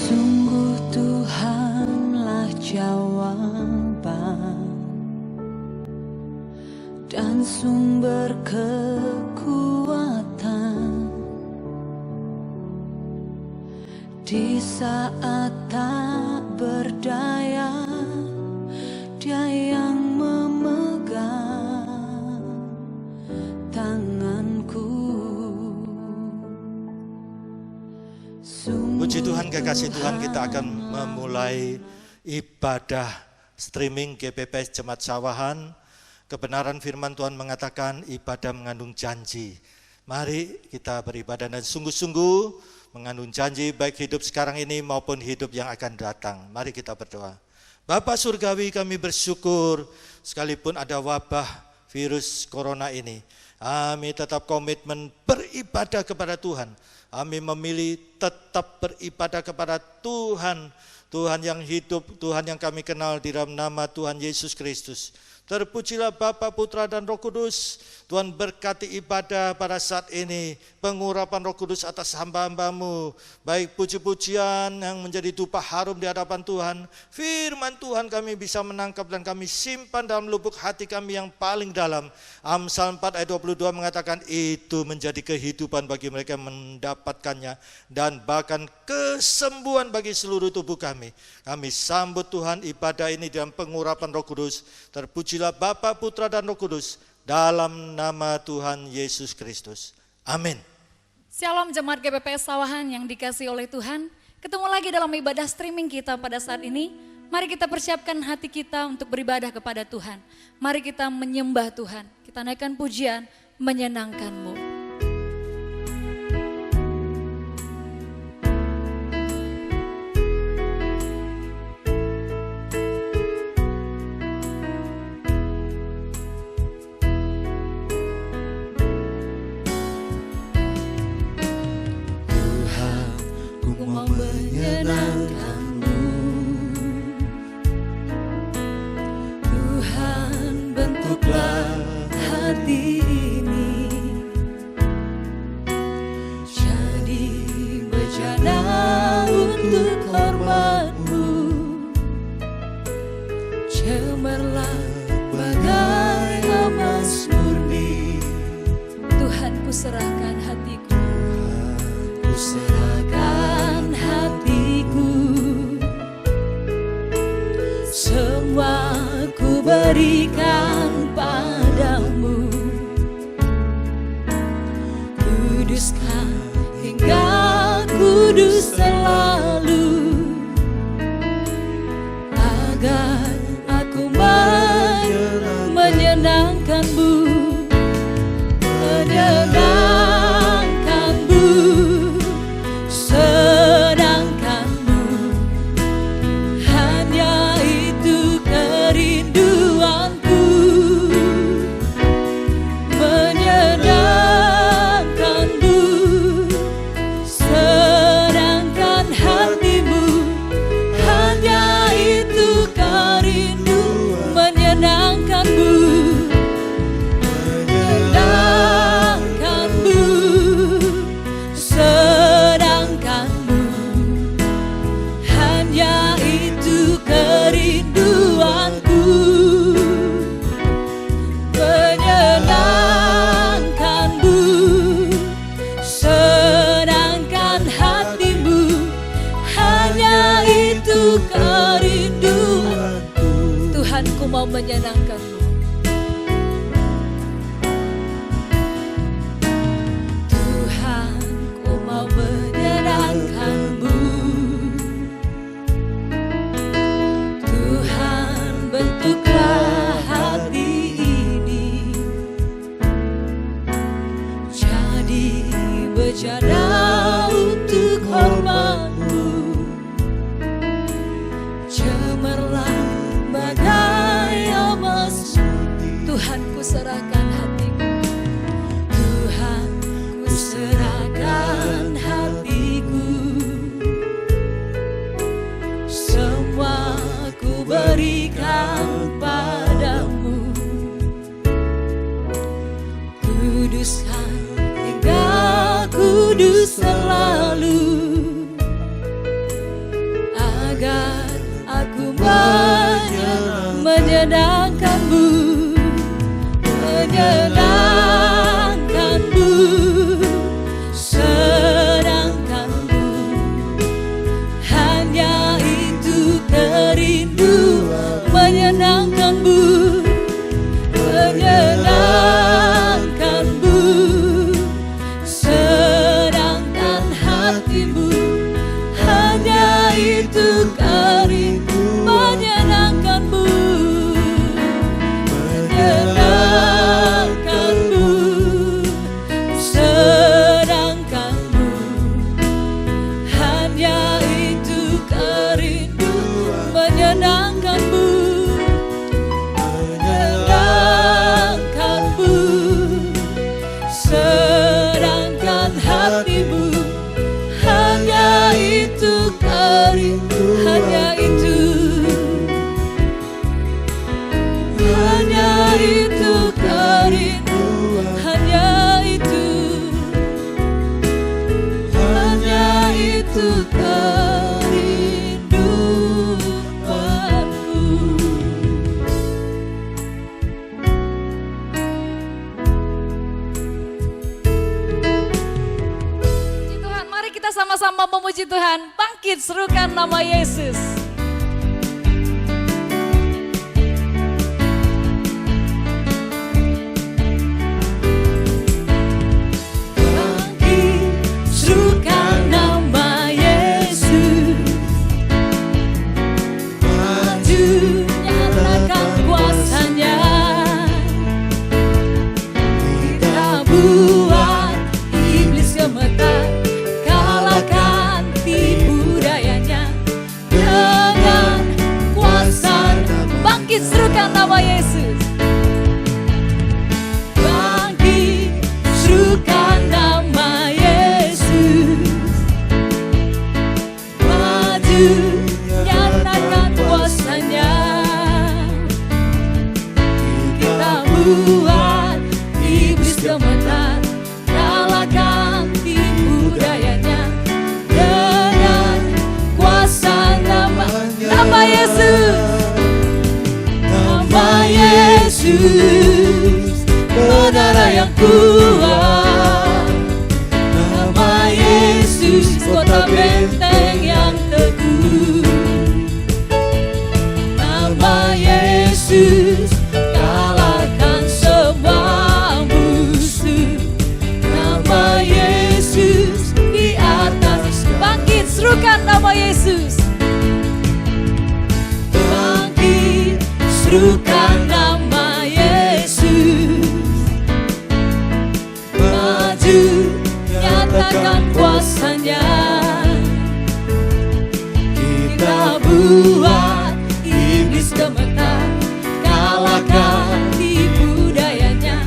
Sungguh Tuhanlah jawaban dan sumber kekuatan di saat tak berdaya. Dia yang memegang tanganku. Puji Tuhan, kekasih Tuhan, kita akan memulai ibadah streaming GPPS Jemaat Sawahan. Kebenaran firman Tuhan mengatakan ibadah mengandung janji. Mari kita beribadah dan sungguh-sungguh mengandung janji baik hidup sekarang ini maupun hidup yang akan datang. Mari kita berdoa. Bapa Surgawi, kami bersyukur sekalipun ada wabah virus corona ini, kami tetap komitmen beribadah kepada Tuhan. Kami memilih tetap beribadah kepada Tuhan, Tuhan yang hidup, Tuhan yang kami kenal di dalam nama Tuhan Yesus Kristus. Terpujilah Bapa, Putra, dan Roh Kudus. Tuhan berkati ibadah pada saat ini, pengurapan Roh Kudus atas hamba-hambamu, baik puji-pujian yang menjadi tumpah harum di hadapan Tuhan. Firman Tuhan kami bisa menangkap dan kami simpan dalam lubuk hati kami yang paling dalam. Amsal 4 ayat 22 mengatakan itu menjadi kehidupan bagi mereka yang mendapatkannya dan bahkan kesembuhan bagi seluruh tubuh kami. Kami sambut Tuhan ibadah ini dalam pengurapan Roh Kudus. Terpujilah Bapa, Putra, dan Roh Kudus dalam nama Tuhan Yesus Kristus. Amin. Shalom jemaat GPPS Sawahan yang dikasihi oleh Tuhan. Ketemu lagi dalam ibadah streaming kita pada saat ini. Mari kita persiapkan hati kita untuk beribadah kepada Tuhan. Mari kita menyembah Tuhan. Kita naikkan pujian menyenangkan-Mu. Menyenangkan-Mu, Tuhan, bentuklah hati ini jadi bejana untuk hormat-Mu. Cemerlang bagai emas murni. Tuhan, ku serahkan hatiku. Ku serahkan hatiku, semua ku berikan padamu. Kuduskan hingga kudus selalu, agar aku menyenangkan-Mu, menyenangkan-Mu, senangkan-Mu. Hanya itu kerinduanku, menyenangkan-Mu, senangkan hati-Mu. Hanya itu kerinduan, menyenangkan-Mu, menyenangkan-Mu, senangkan-Mu. Hanya itu kerinduanku, menyenangkan-Mu, senangkan hati-Mu. Hanya itu kerinduanku. Tuhan, ku mau menyenangkan-Mu. Tuhan, ku mau menyenangkan-Mu. Tuhan, bentuklah hati ini jadi bejana untuk hormat-Mu. Cemerlang bagai emas hatimu, hanya itu kerinduan menyenangkanmu, menyenangkanmu, senangkanmu, hanya itu kerinduan menyenangkanmu, menyenangkanmu, senangkan hatimu, hanya itu kerinduan, hanya itu, hanya itu kerinduan, hanya itu, hanya itu kerinduanku. Puji Tuhan, mari kita sama-sama memuji Tuhan. Bangkit, serukan nama Yesus. Bangkit, serukan nama Yesus. Maju, nyatakan kuasanya. Kita buat iblis gemetar, kalahkan tipu dayanya dengan kuasa. Bangkit, serukan nama Yesus. Bangkit, serukan nama Yesus. Maju, nyatakan kuasanya. Kita buat iblis gemetar, kalahkan tipu dayanya dengan kuasa nama Yesus. Nama Yesus, menara yang kuat. Nama Yesus, kota benteng yang teguh. Nama Yesus, kalahkan semua musuh. Nama Yesus, di atas. Bangkit, serukan nama Yesus. Bangkit, serukan nama Yesus. Maju, nyatakan kuasanya. Kita buat iblis gemetar, kalahkan tipu dayanya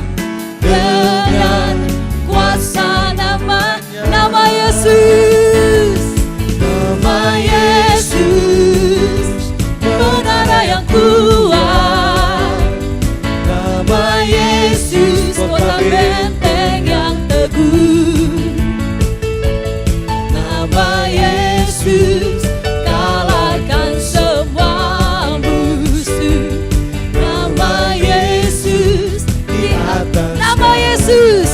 dengan kuasa nama Yesus. Nama Yesus, menara yang kuat. Nama Yesus, kota benteng yang teguh. Nama Yesus, kalahkan semua musuh. Nama Yesus, di atas. Nama Yesus.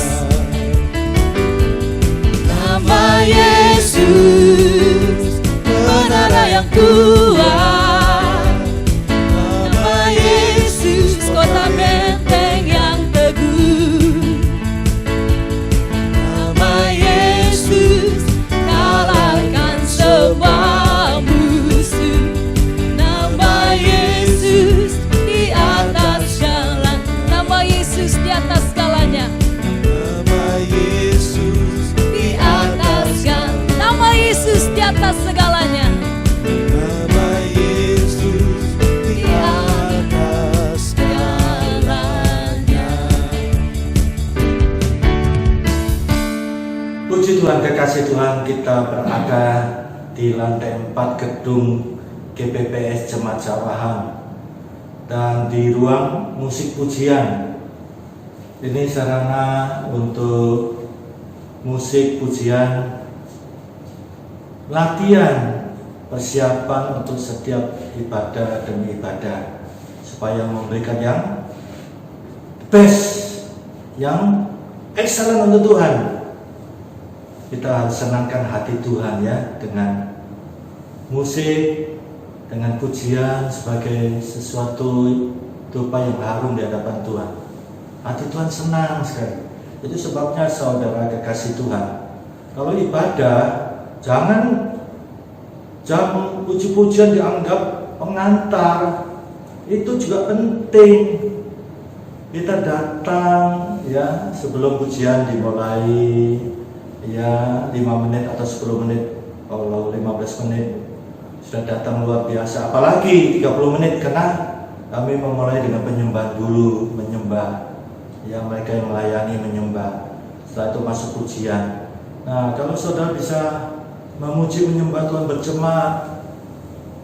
Nama Yesus, menara yang kuat. Nama Yesus, kota benteng yang teguh. Nama Yesus, kalahkan semua musuh. Nama Yesus, di atas jalan. Nama Yesus di atas segalanya. Nama Yesus, Di atas jalan. Nama Yesus di atas segalanya. nama Yesus di atas Jalannya. Puji Tuhan, kekasih Tuhan, kita berada di lantai 4 gedung GPPS Jemaat Sawahan dan di ruang musik pujian. Ini sarana untuk musik pujian, latihan, persiapan untuk setiap ibadah demi ibadah supaya memberikan yang best, yang excellent untuk Tuhan. Kita harus senangkan hati Tuhan ya, dengan musik, dengan pujian sebagai sesuatu dupa yang harum di hadapan Tuhan. Hati Tuhan senang sekali. Itu sebabnya saudara kekasih Tuhan, kalau ibadah Jangan jam puji-pujian dianggap pengantar. Itu juga penting. Kita datang ya sebelum pujian dimulai ya 5 menit atau 10 menit, kalau 15 menit sudah datang luar biasa. Apalagi 30 menit karena kami memulai dengan penyembahan dulu, menyembah. Ya mereka yang melayani menyembah. Setelah itu masuk pujian. Nah, kalau saudara bisa memuji menyembah Tuhan berjemaat,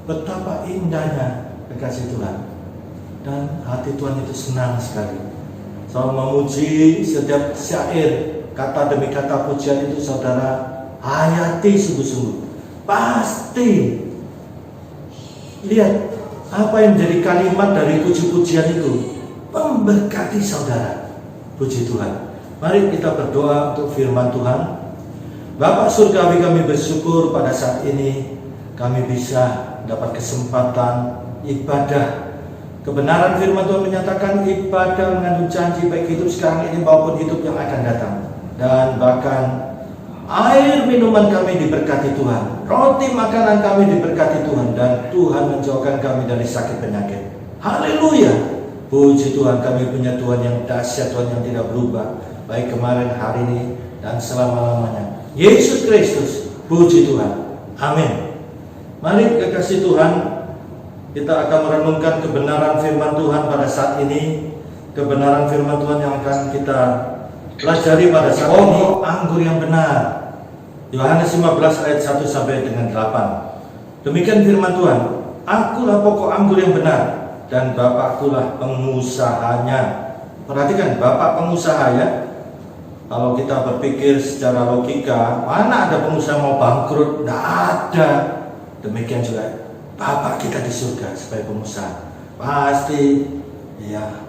betapa indahnya kekasih Tuhan. Dan hati Tuhan itu senang sekali. Saudara memuji setiap syair, kata demi kata pujian itu saudara hayati sungguh-sungguh. Pasti lihat apa yang menjadi kalimat dari puji-pujian itu memberkati saudara. Puji Tuhan. Mari kita berdoa untuk firman Tuhan. Bapak surgawi, kami bersyukur pada saat ini kami bisa dapat kesempatan ibadah. Kebenaran firman Tuhan menyatakan ibadah mengandung janji baik hidup sekarang ini maupun hidup yang akan datang. Dan bahkan air minuman kami diberkati Tuhan, roti makanan kami diberkati Tuhan, dan Tuhan menjauhkan kami dari sakit penyakit. Haleluya. Puji Tuhan, kami punya Tuhan yang dahsyat, Tuhan yang tidak berubah, baik kemarin, hari ini, dan selama-lamanya. Yesus Kristus, puji Tuhan. Amin. Mari kekasih Tuhan, kita akan merenungkan kebenaran firman Tuhan pada saat ini. Kebenaran firman Tuhan yang akan kita pelajari pada saat ini, anggur yang benar. Yohanes 15 ayat 1 sampai dengan 8. Demikian firman Tuhan, akulah pokok anggur yang benar, dan Bapakkulah pengusahanya. Perhatikan, Bapak pengusaha ya. Kalau kita berpikir secara logika, mana ada pengusaha mau bangkrut? Tidak ada. Demikian juga Bapak kita di surga sebagai pengusaha pasti ya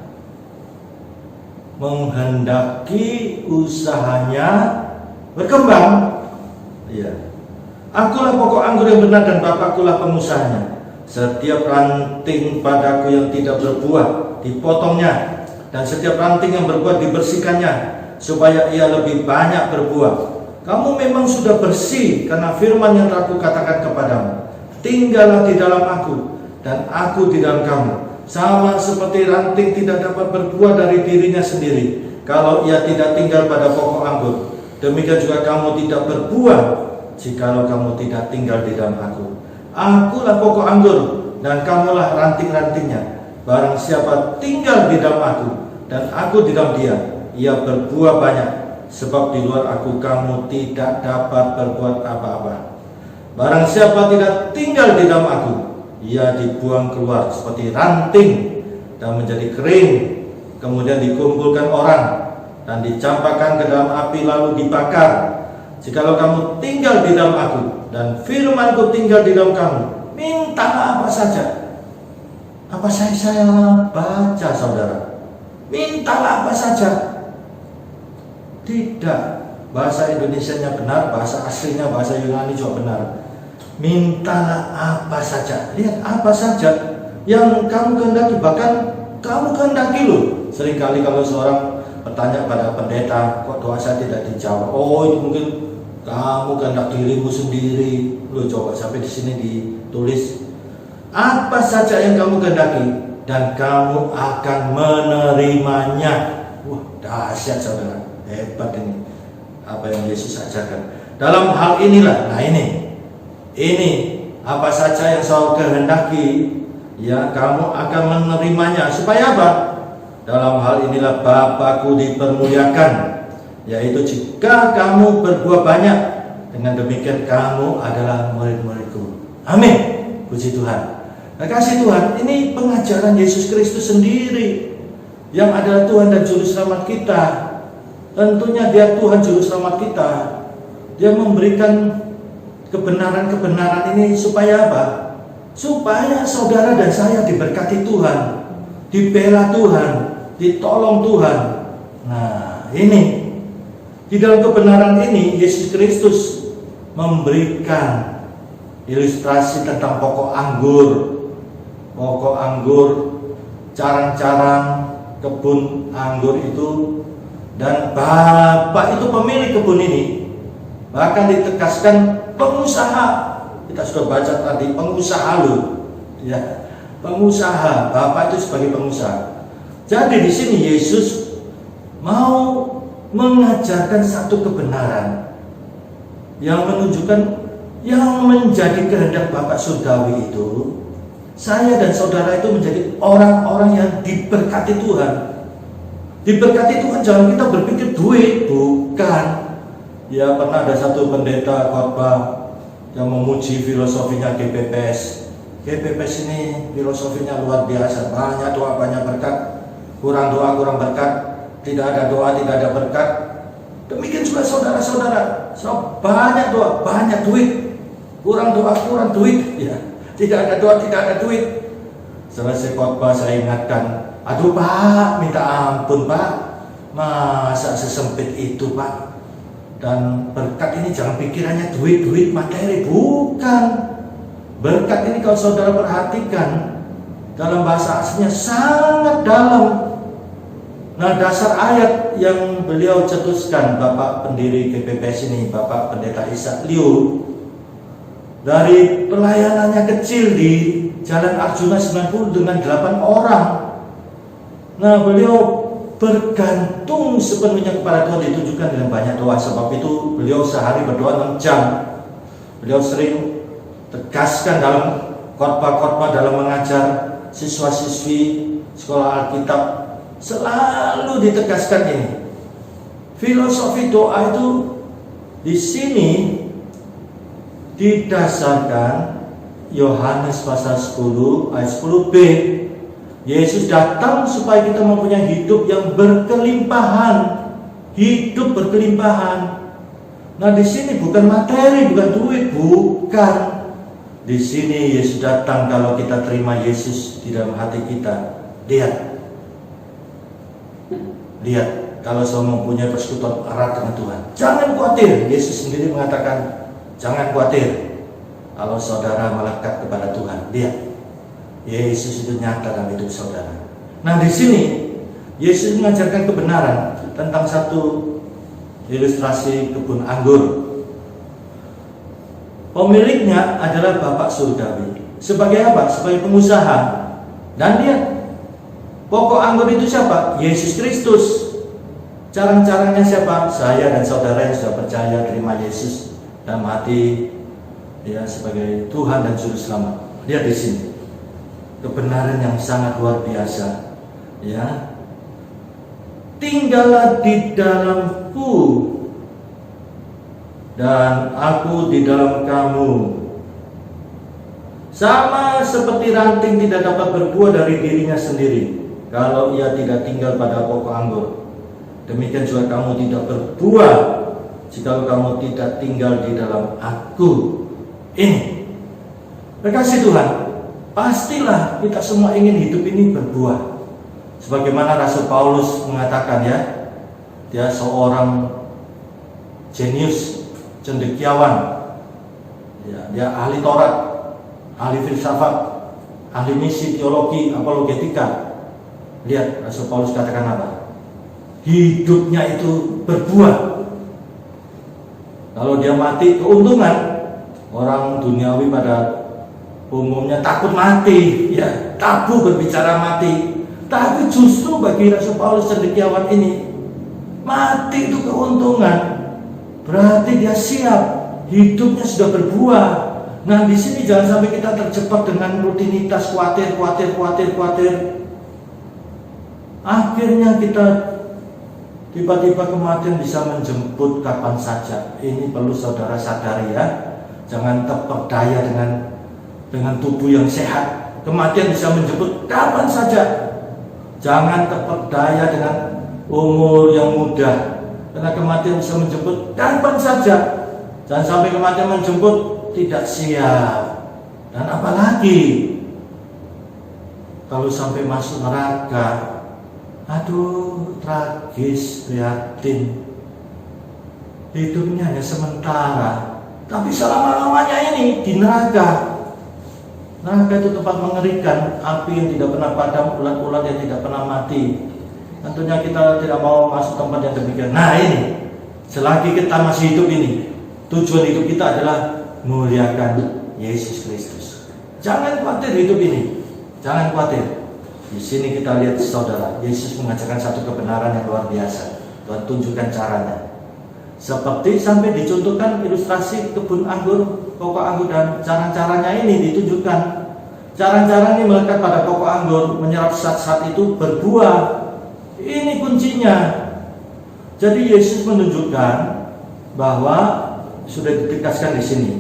menghendaki usahanya berkembang. Ya. Akulah pokok anggur yang benar dan Bapakkulah pengusahanya. Setiap ranting padaku yang tidak berbuah dipotongnya, dan setiap ranting yang berbuah dibersihkannya, supaya ia lebih banyak berbuah. Kamu memang sudah bersih karena firman yang telah kukatakan kepadamu. Tinggallah di dalam aku, dan aku di dalam kamu. Sama seperti ranting tidak dapat berbuah dari dirinya sendiri kalau ia tidak tinggal pada pokok anggur, demikian juga kamu tidak berbuah jikalau kamu tidak tinggal di dalam aku. Akulah pokok anggur, dan kamulah ranting-rantingnya. Barang siapa tinggal di dalam aku, dan aku di dalam dia, ia berbuah banyak, sebab di luar aku kamu tidak dapat berbuat apa-apa. Barang siapa tidak tinggal di dalam aku, ia dibuang keluar seperti ranting dan menjadi kering, kemudian dikumpulkan orang dan dicampakkan ke dalam api lalu dibakar. Jikalau kamu tinggal di dalam aku dan firmanku tinggal di dalam kamu, mintalah apa saja. Apa saya baca saudara? Mintalah apa saja. Tidak, bahasa Indonesianya benar, bahasa aslinya bahasa Yunani juga benar. Mintalah apa saja. Lihat, apa saja yang kamu kehendaki, bahkan kamu kehendaki loh. Seringkali kalau seorang bertanya pada pendeta, kok doa saya tidak dijawab? Oh, itu mungkin kamu kehendak dirimu sendiri. Loh, coba sampai di sini ditulis apa saja yang kamu kehendaki dan kamu akan menerimanya. Wah, dahsyat saudara, hebat ini apa yang Yesus ajarkan. Dalam hal inilah, nah ini apa saja yang saya kehendaki, ya kamu akan menerimanya. Supaya apa? Dalam hal inilah Bapakku dipermuliakan, yaitu jika kamu berbuah banyak, dengan demikian kamu adalah murid-muridku. Amin. Puji Tuhan. Nah, kasih Tuhan, ini pengajaran Yesus Kristus sendiri yang adalah Tuhan dan Juru Selamat kita. Tentunya Dia Tuhan Juru Selamat kita. Dia memberikan kebenaran-kebenaran ini supaya apa? Supaya saudara dan saya diberkati Tuhan, dibela Tuhan, ditolong Tuhan. Nah, ini di dalam kebenaran ini Yesus Kristus memberikan ilustrasi tentang pokok anggur, carang-carang kebun anggur itu, dan Bapak itu pemilik kebun ini. Bahkan ditegaskan pengusaha. Kita sudah baca tadi, pengusaha loh. Ya, pengusaha, Bapak itu sebagai pengusaha. Jadi di sini Yesus mau mengajarkan satu kebenaran yang menunjukkan yang menjadi kehendak Bapak surgawi itu, saya dan saudara itu menjadi orang-orang yang diberkati Tuhan. Diberkati Tuhan, jangan kita berpikir duit, bukan. Ya, pernah ada satu pendeta khotbah yang memuji filosofinya GPPS. GPPS ini filosofinya luar biasa, banyak doa, banyak berkat. Kurang doa, kurang berkat. Tidak ada doa, tidak ada berkat. Demikian juga saudara-saudara, banyak doa, banyak duit. Kurang doa, kurang duit. Ya, tidak ada doa, tidak ada duit. Selesai khotbah saya ingatkan, aduh Pak, minta ampun Pak, masa sesempit itu Pak. Dan berkat ini jangan pikirannya duit-duit materi, bukan. Berkat ini kalau saudara perhatikan, dalam bahasa aslinya sangat dalam. Nah, dasar ayat yang beliau cetuskan, Bapak pendiri GPPS ini, Bapak Pendeta Ishak Liu, dari pelayanannya kecil di Jalan Arjuna 90 dengan 8 orang. Nah, beliau bergantung sepenuhnya kepada Tuhan, ditujukan dengan banyak doa. Sebab itu beliau sehari berdoa 6 jam. Beliau sering tegaskan dalam khotbah-khotbah, dalam mengajar siswa-siswi sekolah Alkitab, selalu ditegaskan ini. Filosofi doa itu di sini didasarkan Yohanes pasal 10 ayat 10b. Yesus datang supaya kita mempunyai hidup yang berkelimpahan, hidup berkelimpahan. Nah, di sini bukan materi, bukan duit, bukan. Di sini Yesus datang kalau kita terima Yesus di dalam hati kita. Lihat, kalau saya mempunyai persekutuan erat dengan Tuhan, jangan khawatir. Yesus sendiri mengatakan, jangan khawatir kalau saudara melekat kepada Tuhan. Lihat, Yesus itu nyata dalam hidup saudara. Nah, di sini Yesus mengajarkan kebenaran tentang satu ilustrasi kebun anggur. Pemiliknya adalah Bapak surgawi. Sebagai apa? Sebagai pengusaha. Dan lihat, pokok anggur itu siapa? Yesus Kristus. Carang-carangnya siapa? Saya dan saudara yang sudah percaya terima Yesus dalam hati, ya, sebagai Tuhan dan Juru Selamat. Lihat di sini, kebenaran yang sangat luar biasa. Ya, tinggallah di dalamku dan aku di dalam kamu. Sama seperti ranting tidak dapat berbuah dari dirinya sendiri kalau ia tidak tinggal pada pokok anggur, demikian juga kamu tidak berbuah jika kamu tidak tinggal di dalam aku. Ini kekasih Tuhan, pastilah kita semua ingin hidup ini berbuah. Sebagaimana Rasul Paulus mengatakan, ya, dia seorang jenius, cendekiawan, ya, dia ahli Taurat, ahli filsafat, ahli misi, teologi, apologetika. Lihat, Rasul Paulus katakan apa? Hidupnya itu berbuah. Kalau dia mati, keuntungan. Orang duniawi pada umumnya takut mati, ya, tabu berbicara mati. Tapi justru bagi Rasul Paulus cendekiawan ini, mati itu keuntungan. Berarti dia siap, hidupnya sudah berbuah. Nah, di sini jangan sampai kita terjebak dengan rutinitas, khawatir. Akhirnya kita tiba-tiba kematian bisa menjemput kapan saja. Ini perlu saudara sadari, ya. Jangan terperdaya dengan tubuh yang sehat. Kematian bisa menjemput kapan saja. Jangan terperdaya dengan umur yang muda, karena kematian bisa menjemput kapan saja. Jangan sampai kematian menjemput tidak siap. Dan apalagi kalau sampai masuk neraka, aduh, tragis, prihatin. Hidupnya hanya sementara, tapi selama-lamanya ini di neraka. Neraka itu tempat mengerikan, api yang tidak pernah padam, ulat-ulat yang tidak pernah mati. Tentunya kita tidak mau masuk tempat yang demikian. Nah, ini selagi kita masih hidup ini, tujuan hidup kita adalah muliakan Yesus Kristus. Jangan khawatir hidup ini, jangan khawatir. Di sini kita lihat saudara, Yesus mengajarkan satu kebenaran yang luar biasa. Tuhan tunjukkan caranya. Seperti sampai dicontohkan ilustrasi kebun anggur, pokok anggur, dan cara-caranya ini ditunjukkan. Cara-cara ini melekat pada pokok anggur, menyerap zat-zat itu berbuah. Ini kuncinya. Jadi Yesus menunjukkan bahwa sudah ditegaskan di sini.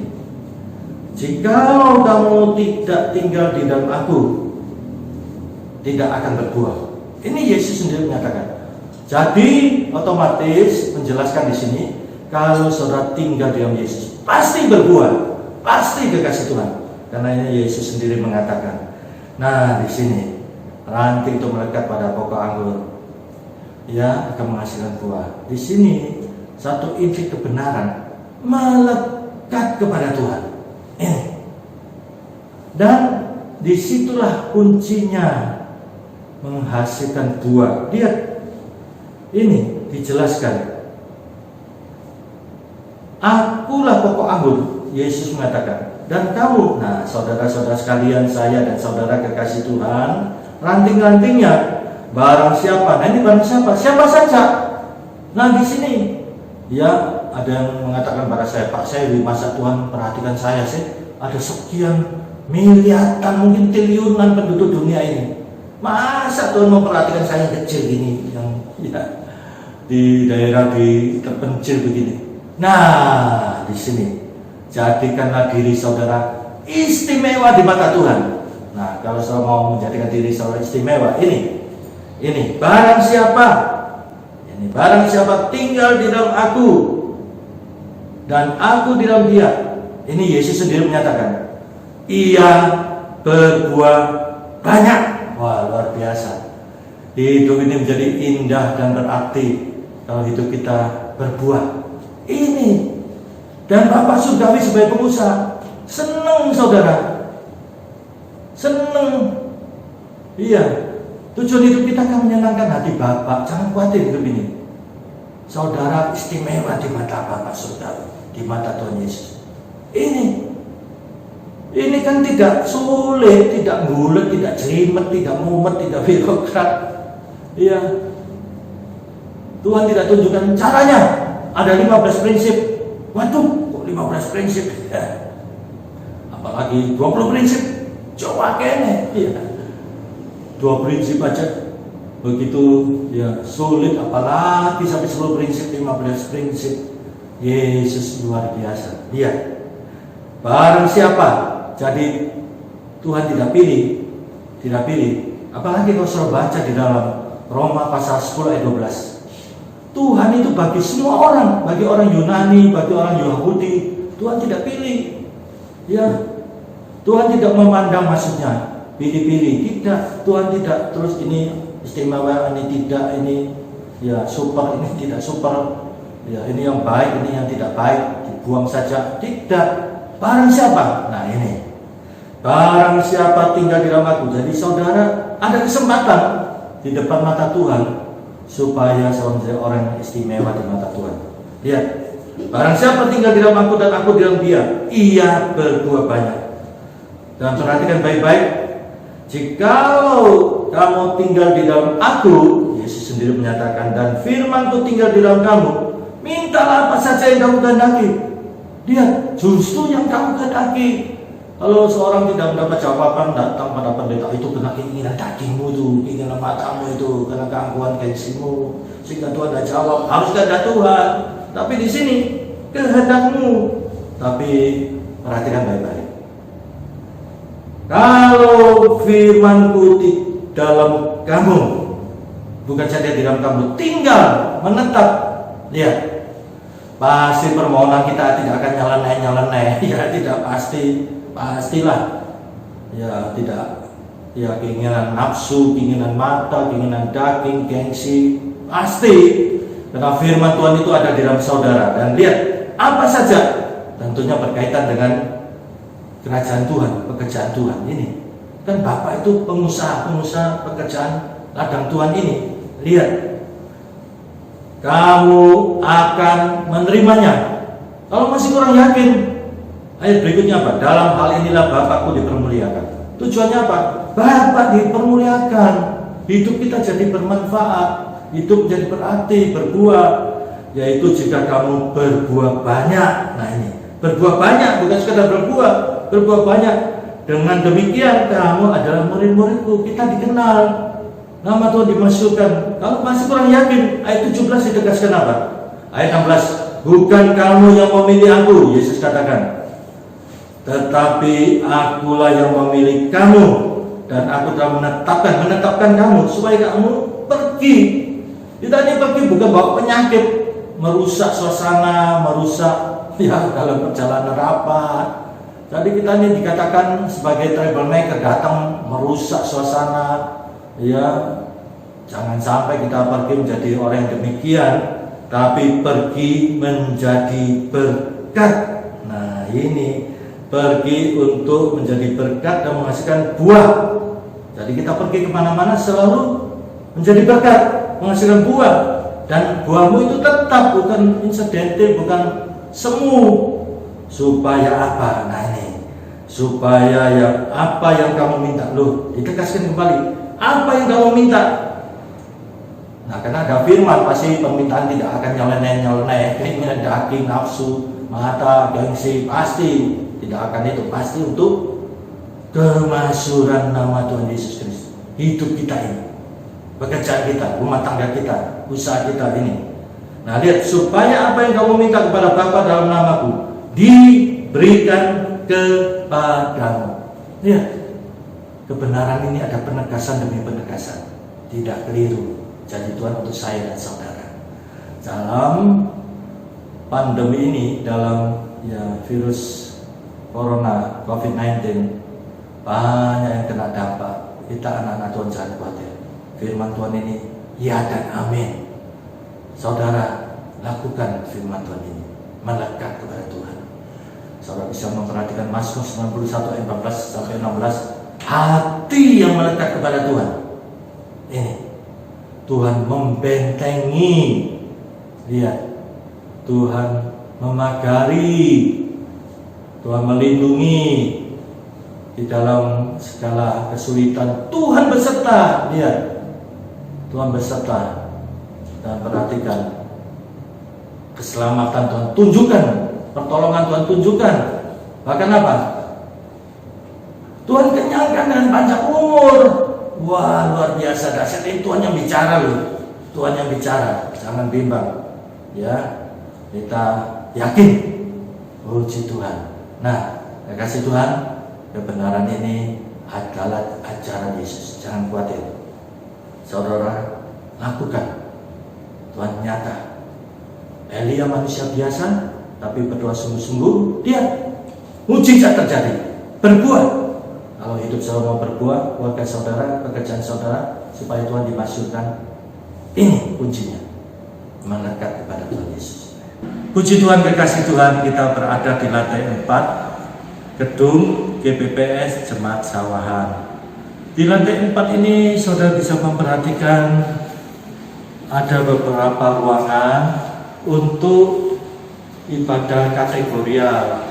Jikalau kamu tidak tinggal di dalam aku, tidak akan berbuah. Ini Yesus sendiri menyatakan. Jadi otomatis menjelaskan di sini, kalau saudara tinggal di dalam Yesus, pasti berbuah, pasti kekasih Tuhan. Karena ini Yesus sendiri mengatakan. Nah, di sini ranting itu melekat pada pokok anggur, ya akan menghasilkan buah. Di sini satu inti kebenaran melekat kepada Tuhan. Ini. Dan disitulah kuncinya menghasilkan buah. Lihat, ini dijelaskan. Akulah pokok anggur, Yesus mengatakan. Dan kamu, nah saudara-saudara sekalian, saya dan saudara kekasih Tuhan, ranting-rantingnya barang siapa? Nah ini barang siapa? Siapa saja. Nah di sini, ya ada yang mengatakan pada saya, Pak, saya di masa Tuhan perhatikan saya sih, ada sekian miliaran, mungkin triliunan penduduk dunia ini. Masa Tuhan memperhatikan saya yang kecil gini, yang ya, di daerah di terpencil begini. Nah, di sini jadikanlah diri saudara istimewa di mata Tuhan. Nah, kalau saudara mau menjadikan diri saudara istimewa, ini barang siapa? Ini barang siapa tinggal di dalam aku dan aku di dalam dia. Ini Yesus sendiri menyatakan, ia berbuah banyak. Wah, luar biasa. Hidup ini menjadi indah dan berarti kalau hidup kita berbuah. Ini. Dan Bapak surgawi sebagai pengusaha senang saudara. Senang. Iya. Tujuan hidup kita akan menyenangkan hati Bapak. Jangan khawatir hidup ini. Saudara istimewa di mata Bapak surgawi, di mata Tuhan Yesus. Ini kan tidak sulit, tidak bulat, tidak jelimet, tidak mumet, tidak birokrat. Iya. Tuhan tidak tunjukkan caranya. Ada 15 prinsip. Waduh, kok 15 prinsip? Ya. Apalagi 20 prinsip. Coba kene. Iya. 2 prinsip aja begitu ya sulit, apalagi sampai 10 prinsip, 15 prinsip. Yesus luar biasa. Lihat. Barang siapa? Jadi Tuhan tidak pilih. Apalagi kalau saudara baca di dalam Roma pasal 10 ayat 12. Tuhan itu bagi semua orang, bagi orang Yunani, bagi orang Yahudi, Tuhan tidak pilih. Ya, Tuhan tidak memandang maksudnya pilih-pilih. Tidak, Tuhan tidak terus ini istimewa, ini tidak, ini ya super, ini tidak super. Ya, ini yang baik, ini yang tidak baik, dibuang saja. Tidak. Barang siapa? Nah ini. Barang siapa tinggal di dalam aku. Jadi saudara ada kesempatan di depan mata Tuhan supaya saudara menjadi orang yang istimewa di mata Tuhan. Lihat, barang siapa tinggal di dalam aku dan aku di dalam dia, ia berbuah banyak. Dan perhatikan baik-baik. Jikalau kamu tinggal di dalam aku, Yesus sendiri menyatakan, dan firman-Ku tinggal di dalam kamu, mintalah apa saja yang kamu kehendaki. Lihat, justru yang kamu kehendaki. Kalau seorang tidak mendapat jawaban, datang pada pendeta, itu kena keinginan dagingmu itu, keinginan matamu itu, kena keangkuhan gengsimu, sehingga Tuhan tidak jawab. Harus kehendak Tuhan. Tapi di sini kehendakmu. Tapi perhatikan baik-baik. Kalau firman-Ku di dalam kamu, bukan saja di dalam kamu, tinggal menetap. Lihat, pasti permohonan kita tidak akan nyeleneh. Ya, tidak pasti. Pastilah, ya tidak, ya keinginan nafsu, keinginan mata, keinginan daging, gengsi, pasti. Karena firman Tuhan itu ada di dalam saudara. Dan lihat, apa saja tentunya berkaitan dengan kerajaan Tuhan, pekerjaan Tuhan ini. Kan Bapak itu pengusaha pekerjaan ladang Tuhan ini. Lihat, kamu akan menerimanya. Kalau masih kurang yakin, Ayat berikutnya apa? Dalam hal inilah Bapakku dipermuliakan. Tujuannya apa? Bapak dipermuliakan. Hidup kita jadi bermanfaat, hidup jadi berarti, berbuah. Yaitu jika kamu berbuah banyak. Nah ini, berbuah banyak bukan sekadar berbuah banyak. Dengan demikian kamu adalah murid-muridku. Kita dikenal, nama Tuhan dimasukkan. Kalau masih kurang yakin, ayat 17 ditegaskan apa? Ayat 16, bukan kamu yang memilih aku, Yesus katakan, tetapi akulah yang memilih kamu, dan aku telah menetapkan kamu supaya kamu pergi. Kita ini pergi bukan bawa penyakit, merusak suasana, merusak dalam perjalanan rapat. Jadi kita ini dikatakan sebagai troublemaker, datang merusak suasana. Jangan sampai kita pergi menjadi orang yang demikian, tapi pergi menjadi berkat. Nah ini, pergi untuk menjadi berkat dan menghasilkan buah. Jadi kita pergi kemana-mana selalu menjadi berkat, menghasilkan buah. Dan buahmu itu tetap, bukan insidental, bukan semu. Supaya apa? Nah ini, supaya apa yang kamu minta. Loh, ditegaskan kembali, apa yang kamu minta. Nah karena ada firman, pasti permintaan tidak akan nyeleneh, keinginan daging, nafsu, mata, gengsi, pasti tidak akan itu. Pasti untuk kemaksuran nama Tuhan Yesus Kristus. Hidup kita ini, pekerjaan kita, rumah tangga kita, usaha kita ini. Nah lihat, supaya apa yang kamu minta kepada Bapa dalam namaku diberikan kepadamu. Lihat, kebenaran ini ada penegasan demi penegasan, tidak keliru. Janji Tuhan untuk saya dan saudara. Dalam pandemi ini, dalam virus corona COVID-19, banyak yang kena dampak. Kita anak-anak Tuhan jangan khawatir. Firman Tuhan ini ya dan amin. Saudara, lakukan firman Tuhan ini, melekat kepada Tuhan. Saudara bisa memperhatikan Mazmur 91 ayat 14 sampai 16. Hati yang melekat kepada Tuhan. Ini Tuhan membentengi. Lihat, Tuhan memagari, Tuhan melindungi di dalam segala kesulitan. Tuhan beserta. Lihat, Tuhan beserta. Dan perhatikan, keselamatan Tuhan tunjukkan, pertolongan Tuhan tunjukkan. Bahkan apa? Tuhan kenyangkan dengan panjang umur. Wah, luar biasa, dahsyat. Ini Tuhan yang bicara loh. Tuhan yang bicara, jangan bimbang. Ya, kita yakin. Puji Tuhan. Nah, kasih Tuhan, kebenaran ini adalah ajaran Yesus. Jangan khawatir. Saudara, lakukan. Tuhan nyata. Elia manusia biasa, tapi berdoa sungguh-sungguh, dia mujizat terjadi, berbuah. Kalau hidup saudara mau berbuah, keluarga saudara, pekerjaan saudara, supaya Tuhan dimasyhurkan, ini kuncinya, melekat kepada Tuhan Yesus. Puji Tuhan, kekasih Tuhan, kita berada di lantai 4 gedung GBPS Jemaat Sawahan. Di lantai 4 ini saudara bisa memperhatikan ada beberapa ruangan untuk ibadah kategorial,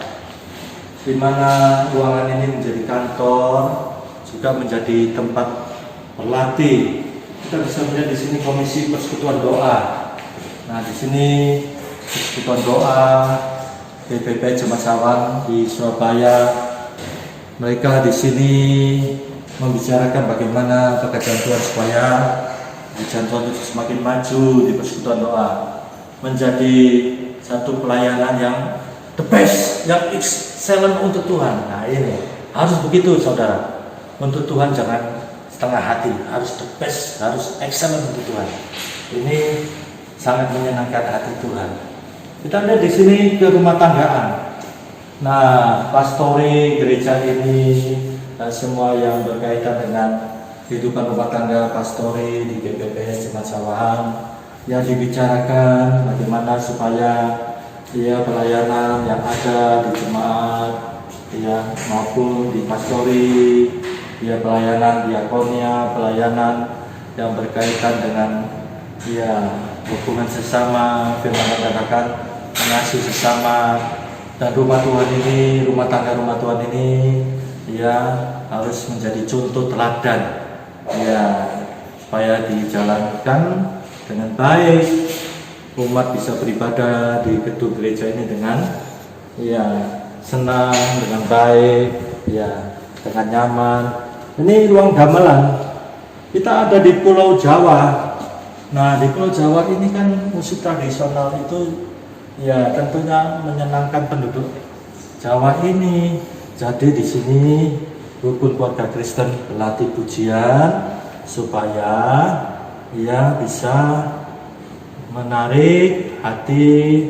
di mana ruangan ini menjadi kantor, juga menjadi tempat berlatih. Kita bisa melihat di sini komisi persekutuan doa. Nah, di sini persekutuan doa BPP Jemaat Sawahan di Surabaya. Mereka di sini membicarakan bagaimana pekerjaan Tuhan supaya pekerjaan Tuhan itu semakin maju di persekutuan doa, menjadi satu pelayanan yang the best, yang excellent untuk Tuhan. Nah ini harus begitu saudara. Untuk Tuhan jangan setengah hati, harus the best, harus excellent untuk Tuhan. Ini sangat menyenangkan hati Tuhan. Kita lihat di sini ke rumah tanggaan. Nah, pastori gereja ini dan semua yang berkaitan dengan kehidupan rumah tangga pastori di GBPS Jemaat Sawahan, yang dibicarakan bagaimana supaya pelayanan yang ada di jemaat maupun di pastori, pelayanan diakonia, pelayanan yang berkaitan dengan hubungan sesama, firman katakan mengasihi sesama, Dan rumah Tuhan ini, rumah tangga rumah Tuhan ini ya harus menjadi contoh teladan ya, supaya dijalankan dengan baik. Umat bisa beribadah di gedung gereja ini dengan ya senang, dengan baik, ya dengan nyaman. Ini ruang gamelan. Kita ada di Pulau Jawa. Nah, di Pulau Jawa ini kan musik tradisional itu ya tentunya menyenangkan penduduk Jawa ini. Jadi di sini rukun keluarga Kristen berlatih pujian supaya ya bisa menarik hati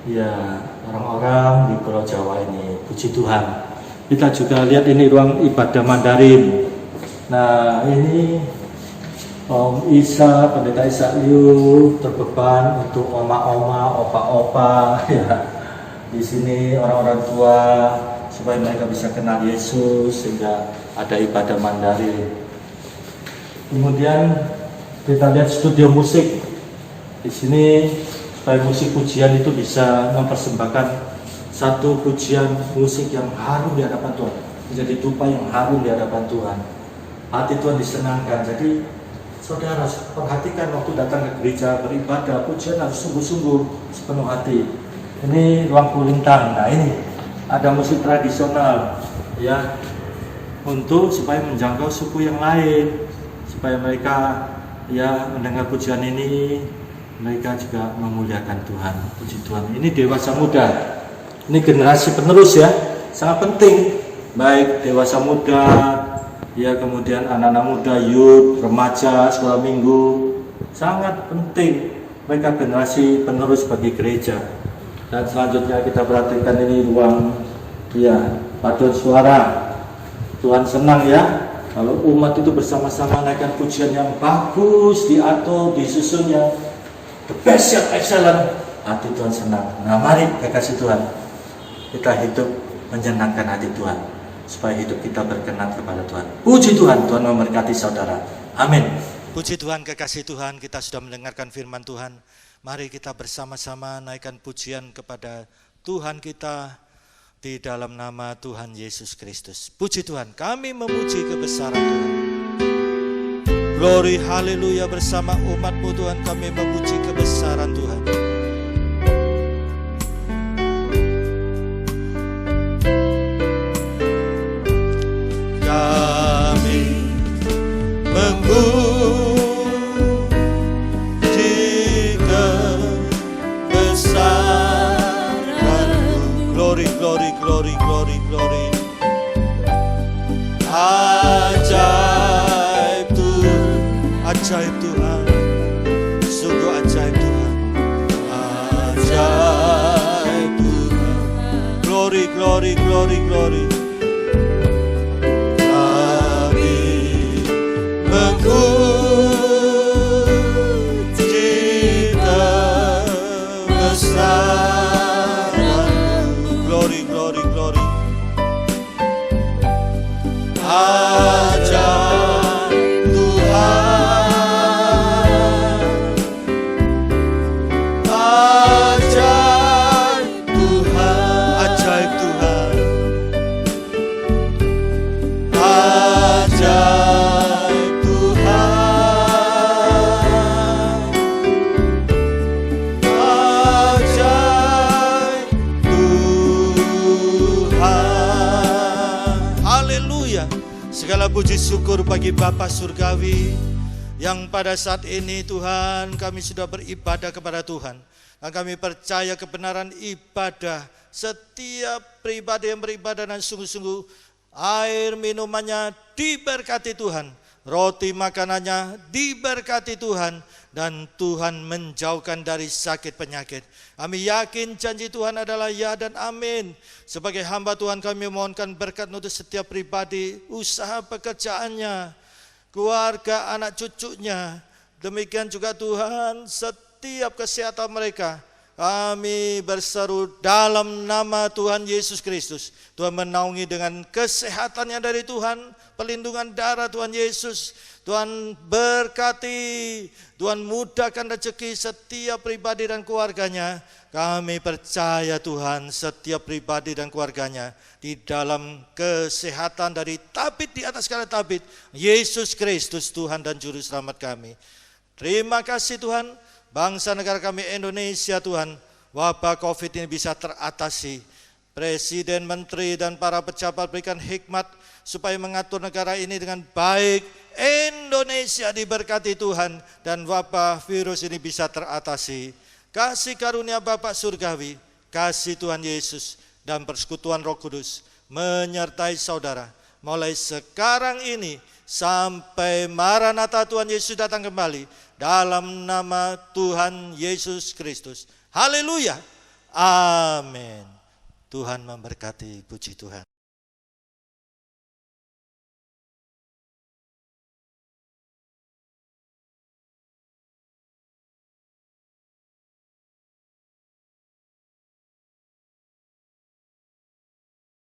ya orang-orang di Pulau Jawa ini. Puji Tuhan. Kita juga lihat ini ruang ibadah Mandarin. Nah, ini Om Isa, Pendeta Isa Liu terbeban untuk oma-oma, opa-opa ya. Di sini orang-orang tua supaya mereka bisa kenal Yesus sehingga ada ibadah Mandarin. Kemudian kita lihat studio musik. Di sini supaya musik pujian itu bisa mempersembahkan satu pujian musik yang harum di hadapan Tuhan, menjadi dupa yang harum di hadapan Tuhan. Hati Tuhan disenangkan. Jadi saudara perhatikan waktu datang ke gereja beribadah, pujian harus sungguh-sungguh sepenuh hati. Ini ruang kulintang. Nah, ini ada musik tradisional ya, untuk supaya menjangkau suku yang lain, supaya mereka ya mendengar pujian ini, mereka juga memuliakan Tuhan. Puji Tuhan. Ini dewasa muda. Ini generasi penerus ya, sangat penting. Baik dewasa muda, ya kemudian anak-anak muda, youth, remaja, sekolah minggu, sangat penting. Mereka generasi penerus bagi gereja. Dan selanjutnya kita perhatikan ini ruang ya paduan suara. Tuhan senang ya kalau umat itu bersama-sama naikkan pujian yang bagus, diatur, disusun yang the best, yang excellent. Hati Tuhan senang. Nah, mari kekasih Tuhan, kita hidup menyenangkan hati Tuhan, supaya hidup kita berkenan kepada Tuhan. Puji Tuhan, Tuhan memberkati saudara. Amin. Puji Tuhan, kekasih Tuhan, kita sudah mendengarkan firman Tuhan. Mari kita bersama-sama naikkan pujian kepada Tuhan kita di dalam nama Tuhan Yesus Kristus. Puji Tuhan, kami memuji kebesaran Tuhan. Glory, haleluya, bersama umat-Mu Tuhan, kami memuji kebesaran Tuhan. Glory, glory, glory. Ajaib Tuhan, ajaib Tuhan, sungguh ajaib Tuhan, ajaib Tuhan. Glory, glory, glory, glory. Kami memuji kebesaran-Mu. Glory, glory, glory. Ajaib Tuhan, ajaib Tuhan, ajaib Tuhan, ajaib Tuhan, ajaib Tuhan. Haleluya. Segala puji syukur bagi Bapa Surgawi yang pada saat ini Tuhan kami sudah beribadah kepada Tuhan. Dan kami percaya kebenaran ibadah setiap pribadi yang beribadah dan sungguh-sungguh air minumannya diberkati Tuhan. Roti makanannya diberkati Tuhan. Dan Tuhan menjauhkan dari sakit penyakit. Kami yakin janji Tuhan adalah ya dan amin. Sebagai hamba Tuhan kami mohonkan berkat untuk setiap pribadi, usaha pekerjaannya, keluarga, anak cucunya. Demikian juga Tuhan setiap kesehatan mereka. Kami berseru dalam nama Tuhan Yesus Kristus. Tuhan menaungi dengan kesehatannya dari Tuhan, perlindungan darah Tuhan Yesus. Tuhan berkati, Tuhan mudahkan rezeki setiap pribadi dan keluarganya. Kami percaya Tuhan setiap pribadi dan keluarganya di dalam kesehatan dari tabit di atas segala tabit. Yesus Kristus Tuhan dan Juru Selamat kami. Terima kasih Tuhan, bangsa negara kami Indonesia Tuhan, wabah COVID ini bisa teratasi. Presiden, menteri dan para pejabat berikan hikmat supaya mengatur negara ini dengan baik. Indonesia diberkati Tuhan dan wabah virus ini bisa teratasi. Kasih karunia Bapa Surgawi, kasih Tuhan Yesus dan persekutuan Roh Kudus menyertai saudara mulai sekarang ini sampai Maranatha Tuhan Yesus datang kembali, dalam nama Tuhan Yesus Kristus. Haleluya. Amin. Tuhan memberkati, puji Tuhan.